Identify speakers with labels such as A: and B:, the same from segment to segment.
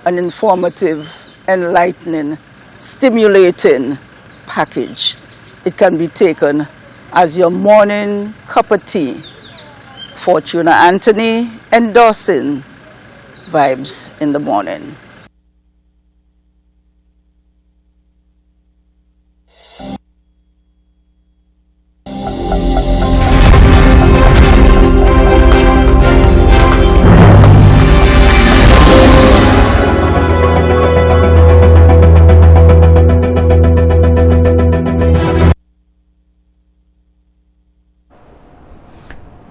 A: an informative, enlightening, stimulating package. It can be taken as your morning cup of tea. Fortuna Anthony endorsing Vibes in the Morning.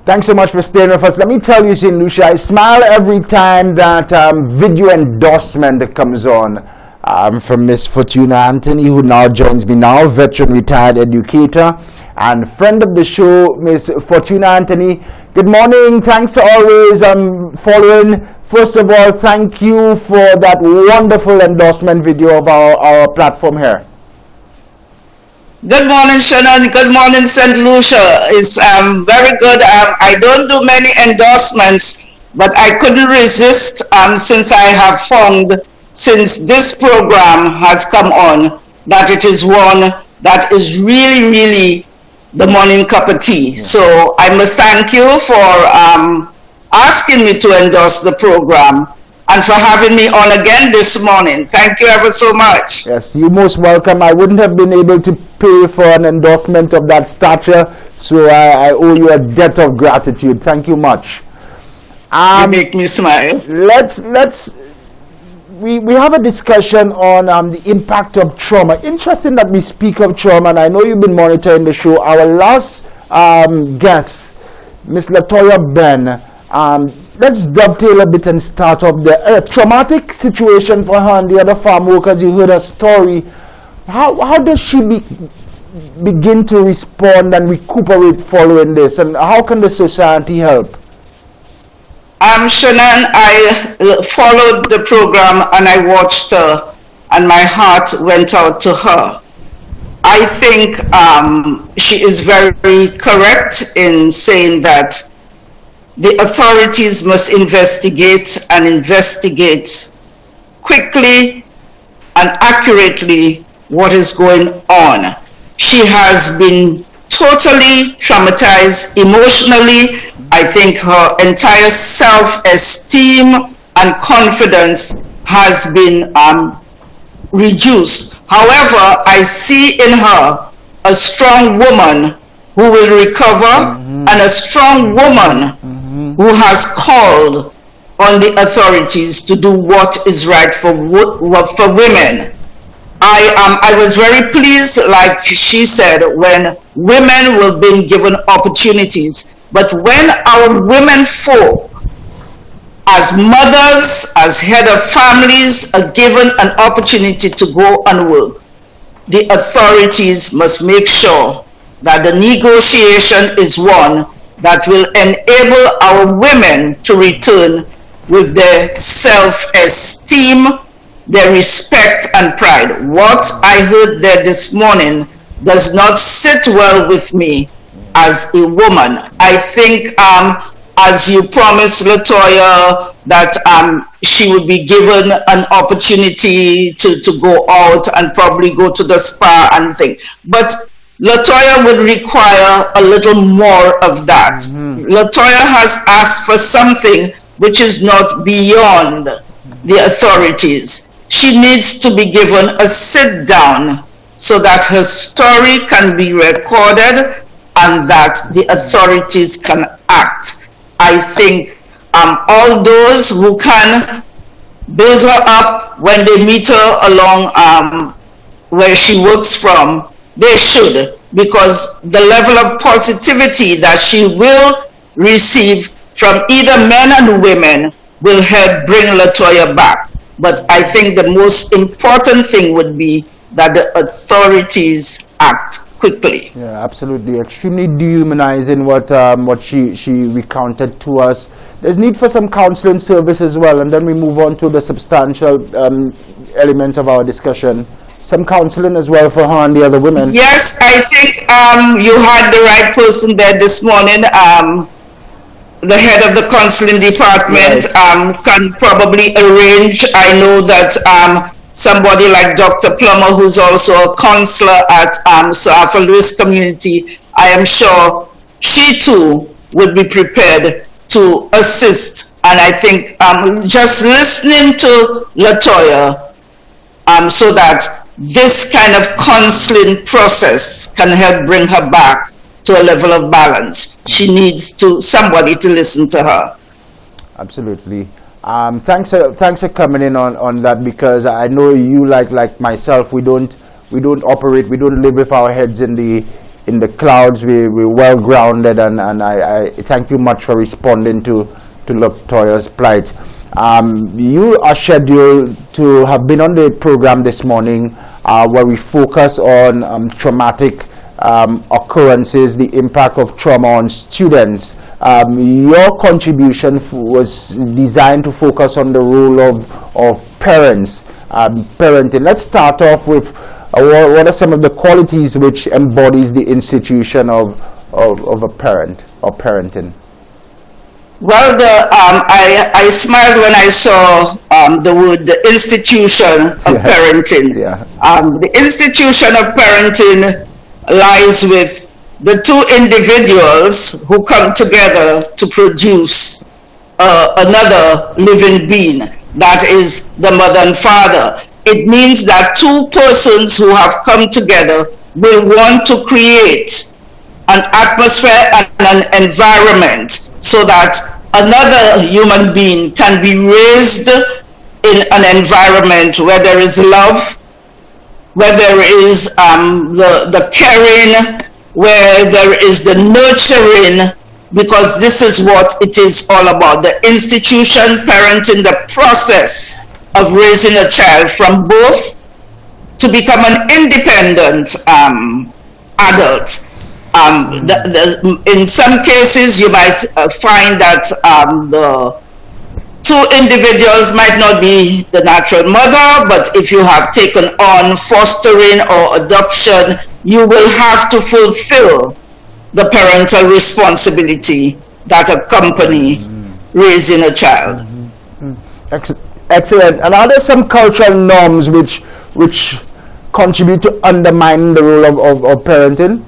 B: Thanks so much for staying with us. Let me tell you, St. Lucia, I smile every time that video endorsement comes on from Miss Fortuna Anthony, who now joins me now, veteran retired educator and friend of the show, Miss Fortuna Anthony. Good morning. Thanks for always following. First of all, thank you for that wonderful endorsement video of our platform here.
C: Good morning, Shannon. Good morning, St. Lucia. It's very good. I don't do many endorsements, but I couldn't resist since I have found, since this program has come on, that it is one that is really, really the morning cup of tea. So I must thank you for asking me to endorse the program and for having me on again this morning. Thank you ever so much.
B: Yes, you're most welcome. I wouldn't have been able to pay for an endorsement of that stature, so I owe you a debt of gratitude. Thank you much.
C: You make me smile.
B: We have a discussion on the impact of trauma. Interesting that we speak of trauma, and I know you've been monitoring the show. Our last guest, Miss Latoya Ben, let's dovetail a bit and start off there. A traumatic situation for her and the other farm workers. You heard her story. How does she begin to respond and recuperate following this? And how can the society help?
C: Shannon, I followed the program and I watched her, and my heart went out to her. I think she is very correct in saying that the authorities must investigate and investigate quickly and accurately what is going on. She has been totally traumatized emotionally. I think her entire self-esteem and confidence has been reduced. However, I see in her a strong woman who will recover, and a strong woman who has called on the authorities to do what is right for women. I was very pleased, like she said, when women were being given opportunities. But when our women folk, as mothers, as head of families, are given an opportunity to go and work, the authorities must make sure that the negotiation is one that will enable our women to return with their self-esteem, their respect and pride. What I heard there this morning does not sit well with me as a woman. I think as you promised Latoya that she would be given an opportunity to go out and probably go to the spa and things. But Latoya would require a little more of that. Latoya has asked for something which is not beyond the authorities. She needs to be given a sit down so that her story can be recorded and that the authorities can act. I think all those who can build her up when they meet her along where she works from, they should, because the level of positivity that she will receive from either men and women will help bring Latoya back. But I think the most important thing would be that the authorities act quickly.
B: Yeah, absolutely. Extremely dehumanizing what she recounted to us. There's need for some counseling service as well, and then we move on to the substantial element of our discussion. Some counseling as well for her and the other women.
C: Yes, I think you had the right person there this morning. the head of the counseling department can probably arrange. I know that somebody like Dr. Plummer, who's also a counselor at South Louis community, I am sure she too would be prepared to assist. And I think just listening to Latoya, so that this kind of counseling process can help bring her back to a level of balance. She needs somebody to listen to her.
B: Absolutely. Thanks for coming in on that, because I know you, like myself, we don't operate, we don't live with our heads in the clouds. We're well grounded, and I thank you much for responding to Latoya's plight. You are scheduled to have been on the program this morning, where we focus on traumatic occurrences, the impact of trauma on students. Your contribution was designed to focus on the role of parents, parenting. Let's start off with what are some of the qualities which embodies the institution of a parent or parenting?
C: Well, I smiled when I saw the word the institution of parenting.
B: Yeah.
C: The institution of parenting lies with the two individuals who come together to produce another living being, that is the mother and father. It means that two persons who have come together will want to create an atmosphere and an environment so that another human being can be raised in an environment where there is love, where there is the caring, where there is the nurturing, because this is what it is all about. The institution, parenting, the process of raising a child from birth to become an independent adult. In some cases, you might find that the two individuals might not be the natural mother, but if you have taken on fostering or adoption, you will have to fulfill the parental responsibility that accompany raising a child.
B: Excellent. And are there some cultural norms which contribute to undermining the role of parenting?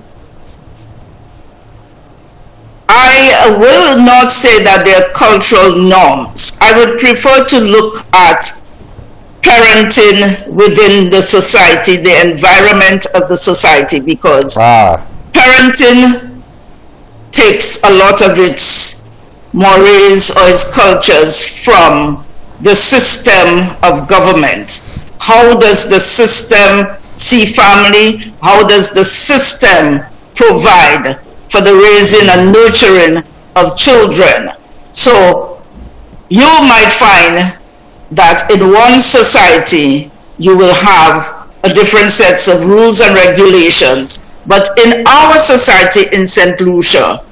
C: I will not say that they're cultural norms. I would prefer to look at parenting within the society, the environment of the society, because parenting takes a lot of its mores or its cultures from the system of government. How does the system see family? How does the system provide for the raising and nurturing of children? So you might find that in one society you will have a different sets of rules and regulations, but in our society in St. Lucia,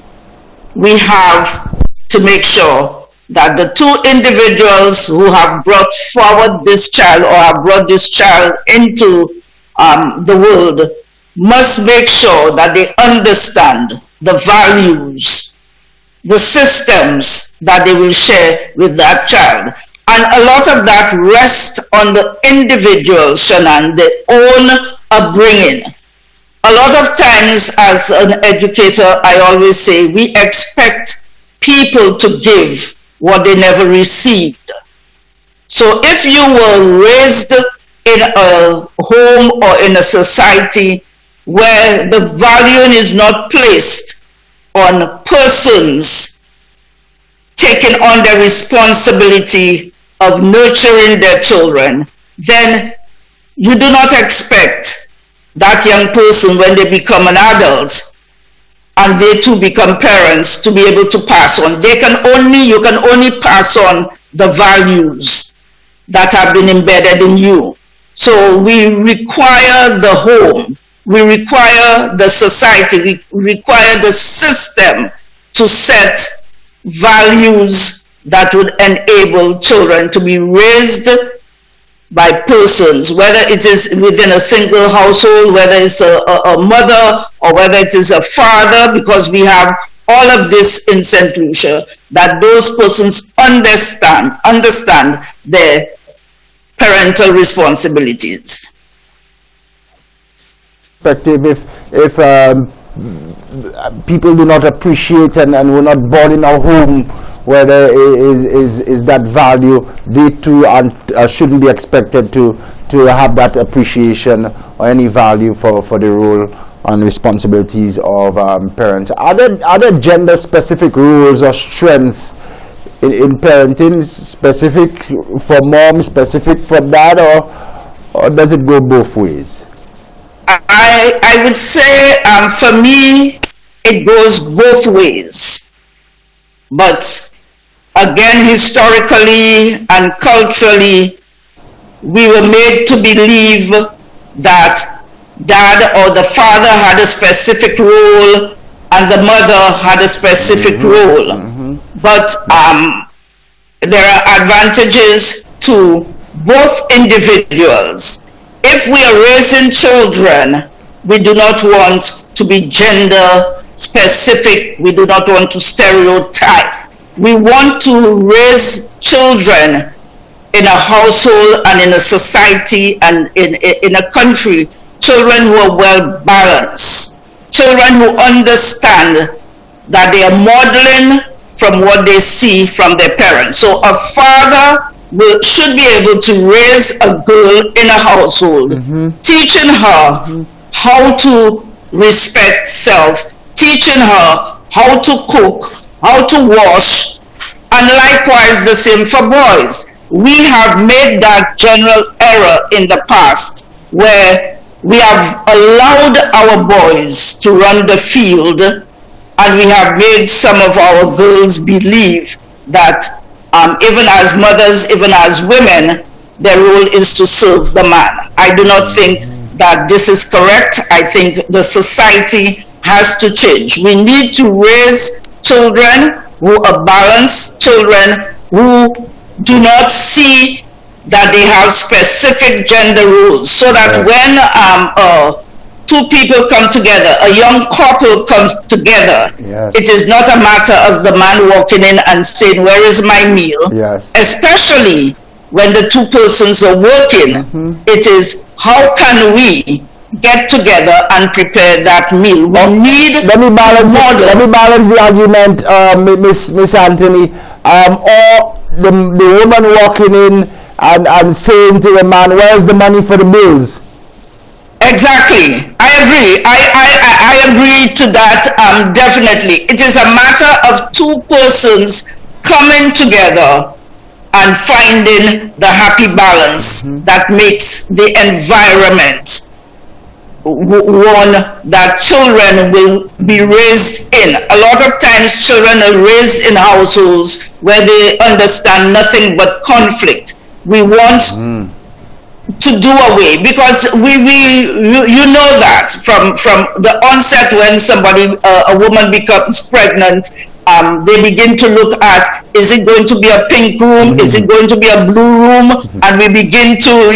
C: we have to make sure that the two individuals who have brought forward this child or have brought this child into the world must make sure that they understand the values, the systems that they will share with that child. And a lot of that rests on the individual, Shannon, their own upbringing. A lot of times as an educator, I always say we expect people to give what they never received. So if you were raised in a home or in a society where the value is not placed on persons taking on the responsibility of nurturing their children, then you do not expect that young person, when they become an adult and they too become parents, to be able to pass on. You can only pass on the values that have been embedded in you. So we require the home, we require the society, we require the system to set values that would enable children to be raised by persons, whether it is within a single household, whether it's a mother or whether it is a father, because we have all of this in St. Lucia, that those persons understand their parental responsibilities.
B: If people do not appreciate and were not born in a home where there is that value, they too shouldn't be expected to have that appreciation or any value for the role and responsibilities of parents. Are there gender specific roles or strengths in parenting, specific for mom, specific for dad, or does it go both ways?
C: I would say for me it goes both ways, but again, historically and culturally, we were made to believe that dad or the father had a specific role and the mother had a specific role. But there are advantages to both individuals. If we are raising children, we do not want to be gender specific. We do not want to stereotype. We want to raise children in a household and in a society and in a country, children who are well balanced, children who understand that they are modeling from what they see from their parents. So a father should be able to raise a girl in a household, teaching her how to respect self, teaching her how to cook, how to wash, and likewise the same for boys. We have made that general error in the past where we have allowed our boys to run the field, and we have made some of our girls believe that even as mothers, even as women, their role is to serve the man. I do not think that this is correct. I think the society has to change. We need to raise children who are balanced, children who do not see that they have specific gender roles, so that when two people come together, a young couple comes together, it is not a matter of the man walking in and saying, where is my meal? Especially when the two persons are working, it is how can we get together and prepare that meal? We need
B: let me balance the argument, Miss Anthony, or the woman walking in and saying to the man, where's the money for the bills?
C: Exactly. I agree. I agree to that, definitely. It is a matter of two persons coming together and finding the happy balance that makes the environment one that children will be raised in. A lot of times children are raised in households where they understand nothing but conflict. We want to do away, because you know that from the onset, when a woman becomes pregnant, they begin to look at, is it going to be a pink room, is it going to be a blue room, and we begin to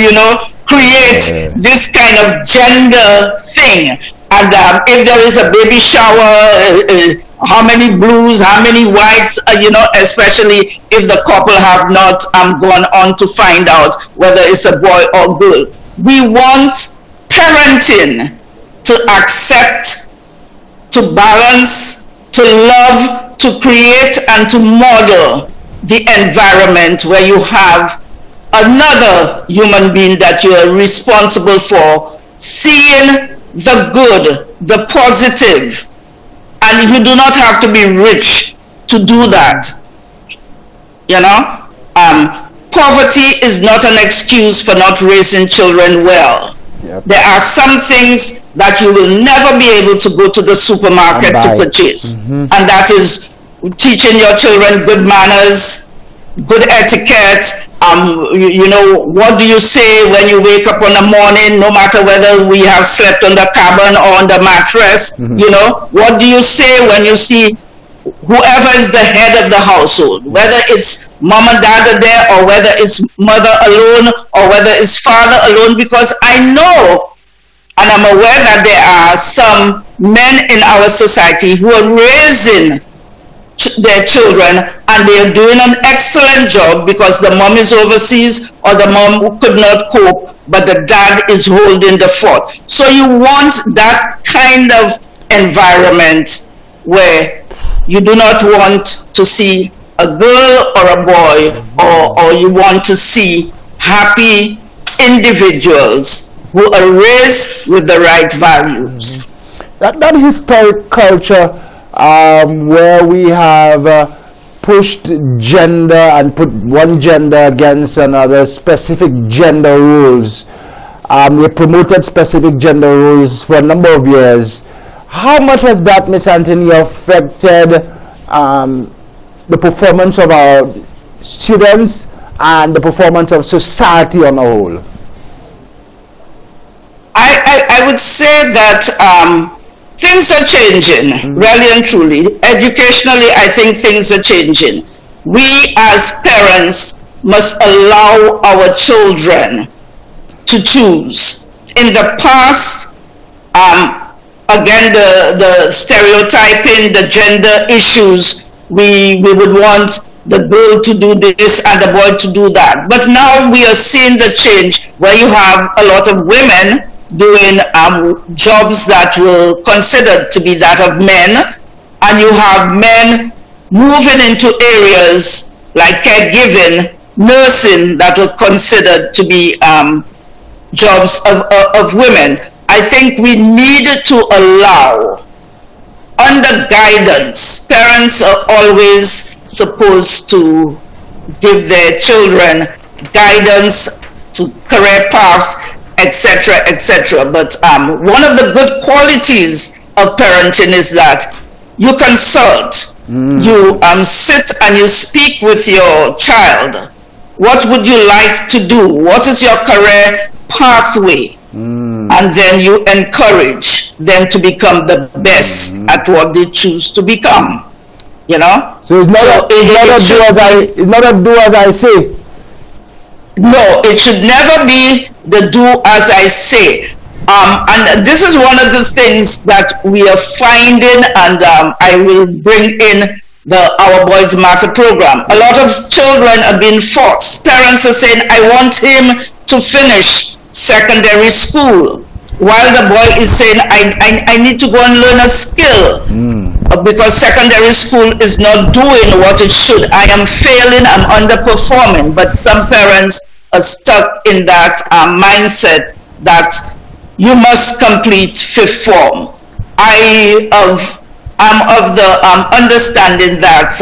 C: create this kind of gender thing. And if there is a baby shower, how many blues, how many whites, especially if the couple have not gone on to find out whether it's a boy or girl. We want parenting to accept, to balance, to love, to create and to model the environment where you have another human being that you are responsible for, seeing the good, the positive. And you do not have to be rich to do that. Poverty is not an excuse for not raising children well. There are some things that you will never be able to go to the supermarket to purchase. And that is teaching your children good manners, good etiquette. What do you say when you wake up in the morning, no matter whether we have slept on the cabin or on the mattress? What do you say when you see whoever is the head of the household, whether it's mom and dad are there, or whether it's mother alone, or whether it's father alone? Because I know And I'm aware that there are some men in our society who are raising their children, and they are doing an excellent job because the mom is overseas or the mom could not cope, but the dad is holding the fort. So you want that kind of environment where you do not want to see a girl or a boy, or you want to see happy individuals who are raised with the right values.
B: That historic culture where we have pushed gender and put one gender against another, specific gender roles. We promoted specific gender roles for a number of years. How much has that, Miss Anthony, affected the performance of our students and the performance of society on a whole?
C: I would say that things are changing, really and truly. Educationally, I think things are changing. We as parents must allow our children to choose. In the past, again, the stereotyping, the gender issues, we would want the girl to do this and the boy to do that. But now we are seeing the change where you have a lot of women doing jobs that were considered to be that of men, and you have men moving into areas like caregiving, nursing, that were considered to be jobs of women. I think we need to allow, under guidance, parents are always supposed to give their children guidance to career paths, etc., etc. But one of the good qualities of parenting is that you consult, you sit and you speak with your child. What would you like to do? What is your career pathway? And then you encourage them to become the best at what they choose to become. You know?
B: So it's not a do as I say.
C: No, it should never be the do as I say. And this is one of the things that we are finding, and I will bring in the Our Boys Matter program. A lot of children are being forced. Parents are saying, I want him to finish secondary school, while the boy is saying, I need to go and learn a skill because secondary school is not doing what it should. I am failing, I'm underperforming. But some parents are stuck in that mindset that you must complete fifth form. I am of the understanding that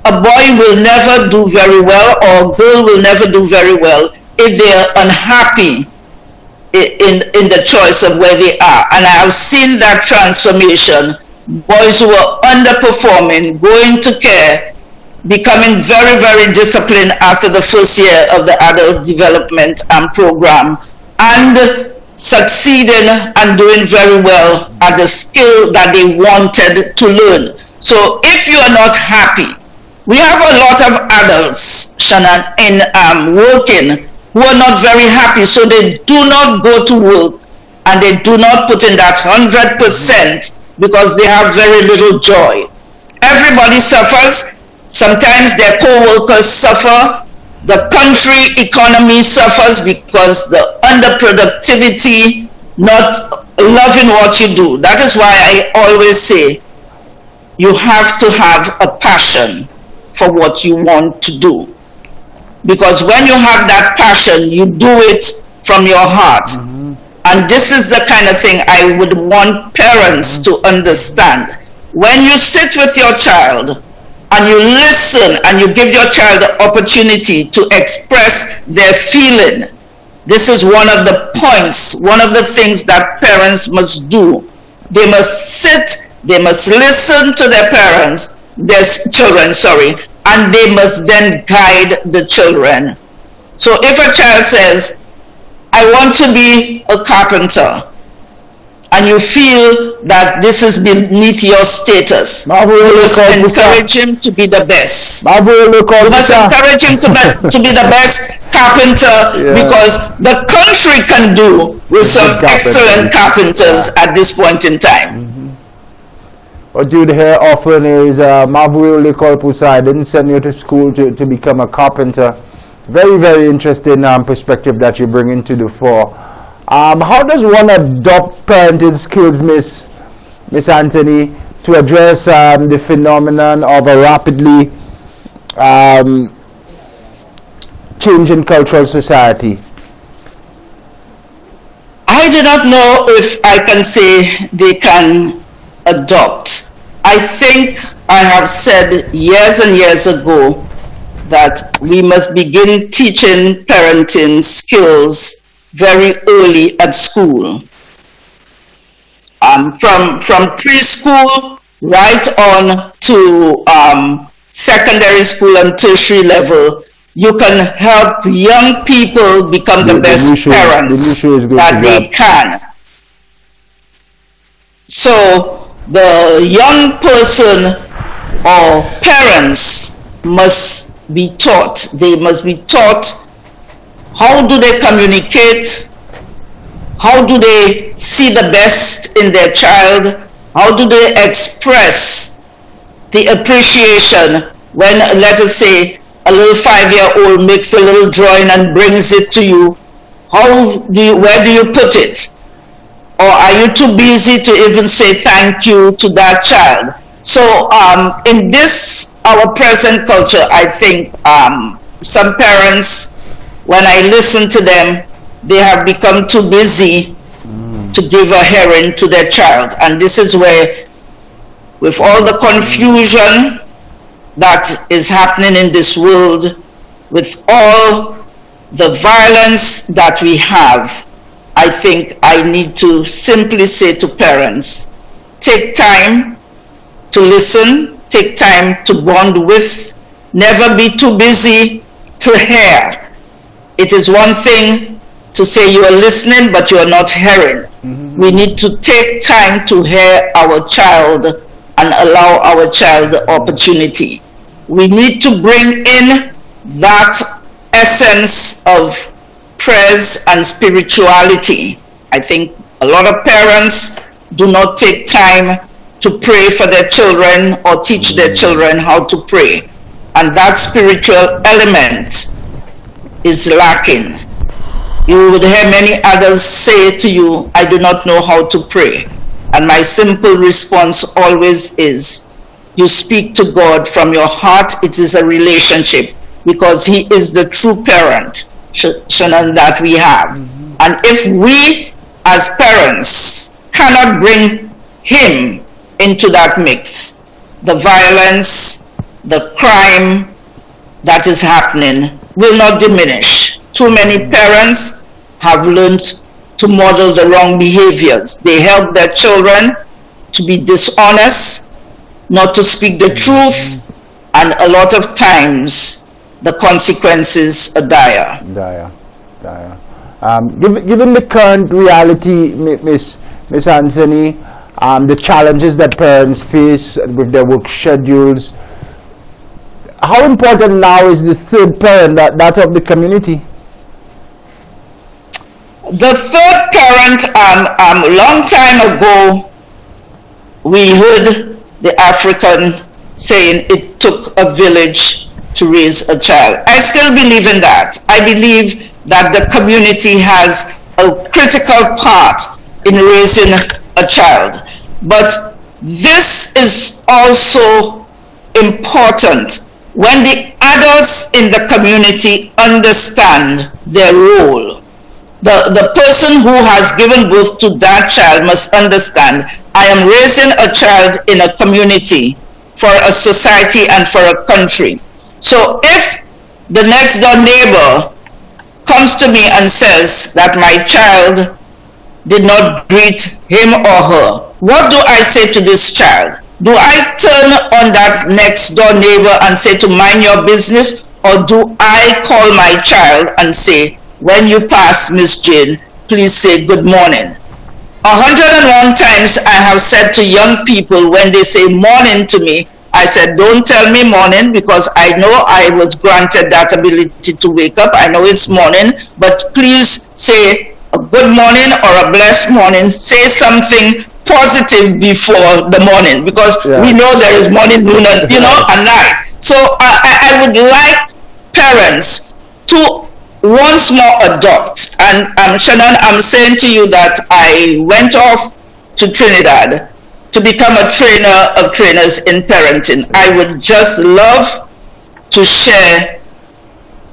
C: a boy will never do very well, or a girl will never do very well if they are unhappy in the choice of where they are. And I have seen that transformation. Boys who are underperforming, going to care, becoming very, very disciplined after the first year of the adult development program, and succeeding and doing very well at the skill that they wanted to learn. So if you are not happy, we have a lot of adults, Shannon, in working who are not very happy, so they do not go to work and they do not put in that 100% because they have very little joy. Everybody suffers. Sometimes their co-workers suffer. The country economy suffers because the underproductivity, not loving what you do. That is why I always say you have to have a passion for what you want to do. Because when you have that passion, you do it from your heart. And this is the kind of thing I would want parents to understand. When you sit with your child and you listen and you give your child the opportunity to express their feeling, this is one of the points, one of the things that parents must do. They must sit, they must listen to their parents, their children, and they must then guide the children. So if a child says, I want to be a carpenter, and you feel that this is beneath your status, you must encourage him to be the best. You must encourage him to be the best carpenter, because the country can do with some excellent carpenters at this point in time.
B: What you'd hear often is, I didn't send you to school to become a carpenter. Very, very interesting perspective that you bring into the fore. How does one adopt parenting skills, Miss Anthony, to address the phenomenon of a rapidly changing cultural society?
C: I do not know if I can say they can adopt. I think I have said years and years ago that we must begin teaching parenting skills very early at school. From preschool right on to secondary school and tertiary level, you can help young people become the best parents that they can. So the young person or parents must be taught. They must be taught, how do they communicate? How do they see the best in their child? How do they express the appreciation when, let us say, a little 5-year-old makes a little drawing and brings it to you? Where do you put it? Or are you too busy to even say thank you to that child? So in this, our present culture, I think some parents, when I listen to them, they have become too busy to give a hearing to their child. And this is where, with all the confusion that is happening in this world, with all the violence that we have, I think I need to simply say to parents, take time to listen, take time to bond with, never be too busy to hear. It is one thing to say you are listening, but you are not hearing. We need to take time to hear our child and allow our child the opportunity. We need to bring in that essence of prayers and spirituality. I think a lot of parents do not take time to pray for their children or teach their children how to pray. And that spiritual element is lacking. You would hear many adults say to you, I do not know how to pray. And my simple response always is, you speak to God from your heart. It is a relationship, because He is the true parent that we have. And if we as parents cannot bring Him into that mix, the violence, the crime that is happening will not diminish. Too many parents have learned to model the wrong behaviors. They help their children to be dishonest, not to speak the truth, and a lot of times the consequences are dire.
B: Given the current reality, Miss Anthony, the challenges that parents face with their work schedules, how important now is the third parent, that of the community?
C: The third parent, long time ago, we heard the African saying, it took a village to raise a child. I still believe in that. I believe that the community has a critical part in raising a child. But this is also important when the adults in the community understand their role. The person who has given birth to that child must understand, I am raising a child in a community for a society and for a country. So if the next door neighbor comes to me and says that my child did not greet him or her, what do I say to this child? Do I turn on that next door neighbor and say to mind your business, or do I call my child and say, when you pass, Miss Jane, please say good morning? 101 times I have said to young people when they say morning to me, I said, don't tell me morning, because I know I was granted that ability to wake up. I know it's morning, but please say a good morning or a blessed morning. Say something positive before the morning, because we know there is morning, noon, and, and night. So I would like parents to once more adopt. And Shannon, I'm saying to you that I went off to Trinidad to become a trainer of trainers in parenting. I would just love to share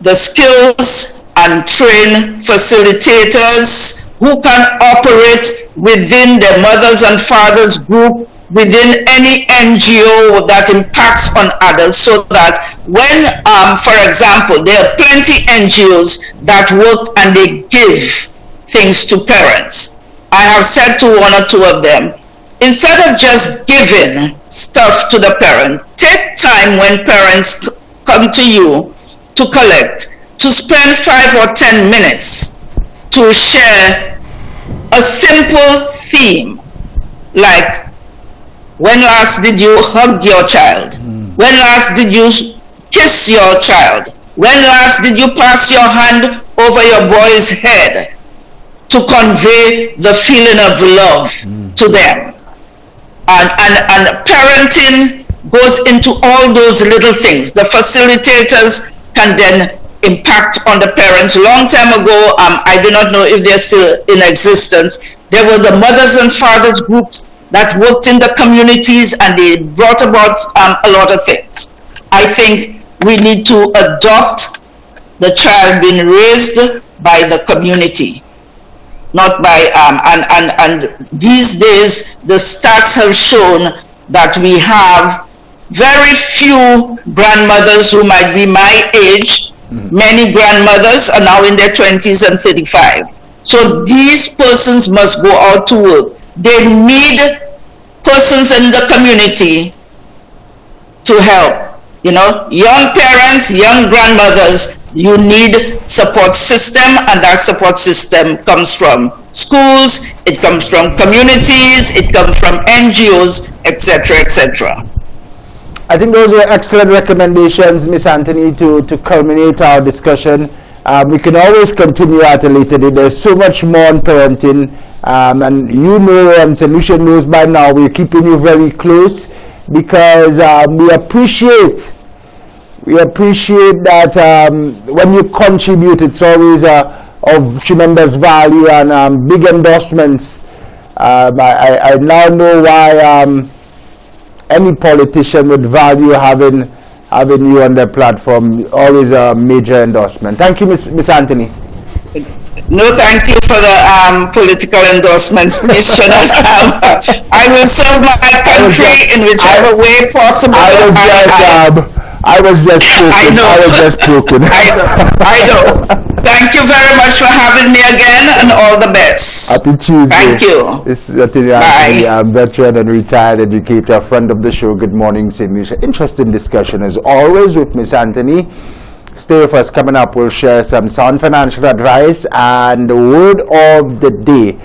C: the skills and train facilitators who can operate within their mothers and fathers group, within any NGO that impacts on adults, so that when, for example, there are plenty NGOs that work and they give things to parents. I have said to one or two of them, instead of just giving stuff to the parent, take time when parents come to you to collect, to spend 5 or 10 minutes to share a simple theme, like, when last did you hug your child? When last did you kiss your child? When last did you pass your hand over your boy's head to convey the feeling of love to them? And parenting goes into all those little things. The facilitators can then impact on the parents. Long time ago, I do not know if they're still in existence, there were the mothers and fathers groups that worked in the communities, and they brought about a lot of things. I think we need to adopt the child being raised by the community, not by, and these days the stats have shown that we have very few grandmothers who might be my age. Many grandmothers are now in their 20s and 35. So these persons must go out to work. They need persons in the community to help. Young parents, young grandmothers, you need support system, and that support system comes from schools, it comes from communities, it comes from NGOs, etc., etc.
B: I think those were excellent recommendations, Miss Anthony, to culminate our discussion. We can always continue at a later date. There's so much more on parenting, and St. Lucia knows by now, we're keeping you very close, because we appreciate that when you contribute, it's always of tremendous value and big endorsements. I now know why any politician would value having you on their platform. Always a major endorsement. Thank you, Miss Anthony.
C: No, thank you for the political endorsements, Ms. Shana. I will serve my country in whichever way possible.
B: I was just joking.
C: I know. Thank you very much for having me again, and all the best.
B: Happy Tuesday.
C: Thank you.
B: This is Fortuna Anthony. I'm veteran and retired educator, friend of the show. Good morning, St. Lucia. Interesting discussion as always with Miss Anthony. Stay with us. Coming up, we'll share some sound financial advice, and the word of the day.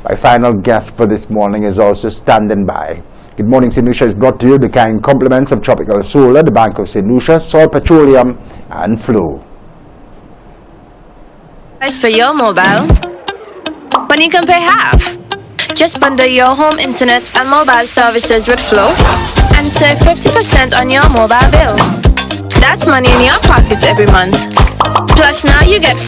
B: My final guest for this morning is also standing by. Good morning, St. Lucia is brought to you the kind compliments of Tropical Solar, the Bank of St. Lucia, Soil Petroleum, and Flow.
D: Price for your mobile, when you can pay half. Just bundle your home internet and mobile services with Flow and save 50% on your mobile bill. That's money in your pocket every month. Plus now you get